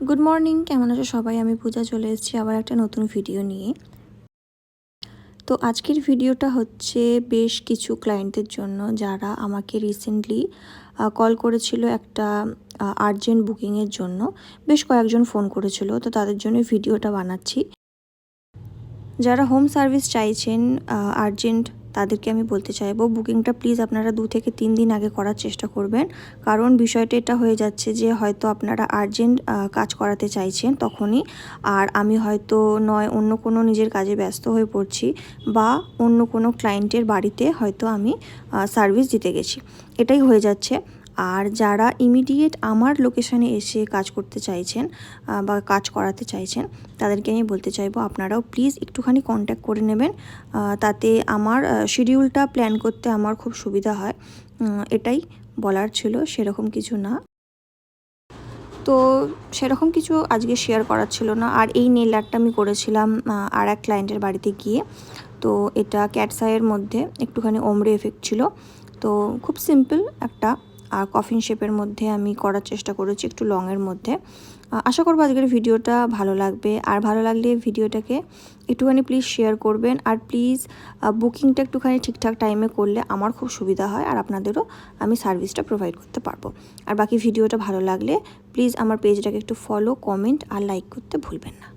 Good morning, কেমন আছো সবাই? আমি পূজা চলে এসেছি আবার একটা নতুন ভিডিও নিয়ে। তো আজকের ভিডিওটা হচ্ছে বেশ কিছু ক্লায়েন্টদের জন্য যারা আমাকে রিসেন্টলি কল করেছিল একটা আর্জেন্ট বুকিংয়ের জন্য। বেশ কয়েকজন ফোন করেছিল, তো তাদের জন্য ভিডিওটা বানাচ্ছি। যারা হোম সার্ভিস চাইছেন আর্জেন্ট, তাদেরকে আমি বলতে চাইবো বুকিংটা প্লিজ আপনারা 2 থেকে 3 দিন আগে করার চেষ্টা করবেন। কারণ বিষয়টা এটা হয়ে যাচ্ছে যে হয়তো আপনারা আর্জেন্ট কাজ করাতে চাইছেন তখনই, আর আমি হয়তো নয় অন্য কোনো নিজের কাজে ব্যস্ত হয়ে পড়ছি, বা অন্য কোনো ক্লায়েন্টের বাড়িতে হয়তো আমি সার্ভিস দিতে গেছি, এটাই হয়ে যাচ্ছে। আর যারা ইমিডিয়েট আমার লোকেশানে এসে কাজ করতে চাইছেন বা কাজ করাতে চাইছেন, তাদেরকে আমি বলতে চাইবো আপনারাও প্লিজ একটুখানি কন্ট্যাক্ট করে নেবেন, তাতে আমার শিডিউলটা প্ল্যান করতে আমার খুব সুবিধা হয়। এটাই বলার ছিল, সেরকম কিছু না। তো সেরকম কিছু আজকে শেয়ার করার ছিল না। আর এই নেল আর্টটা আমি করেছিলাম আর এক ক্লায়েন্টের বাড়িতে গিয়ে। তো এটা ক্যাটসাইয়ের মধ্যে একটুখানি ওমরে এফেক্ট ছিল, তো খুব সিম্পল একটা। আর কফিন শেপের মধ্যে আমি করার চেষ্টা করেছি, একটু লংয়ের মধ্যে। আশা করবো আজকের ভিডিওটা ভালো লাগবে, আর ভালো লাগলে ভিডিওটাকে একটুখানি প্লিজ শেয়ার করবেন। আর প্লিজ বুকিংটা একটুখানি ঠিকঠাক টাইমে করলে আমার খুব সুবিধা হয়, আর আপনাদেরও আমি সার্ভিসটা প্রোভাইড করতে পারবো। আর বাকি ভিডিওটা ভালো লাগলে প্লিজ আমার পেজটাকে একটু ফলো, কমেন্ট আর লাইক করতে ভুলবেন না।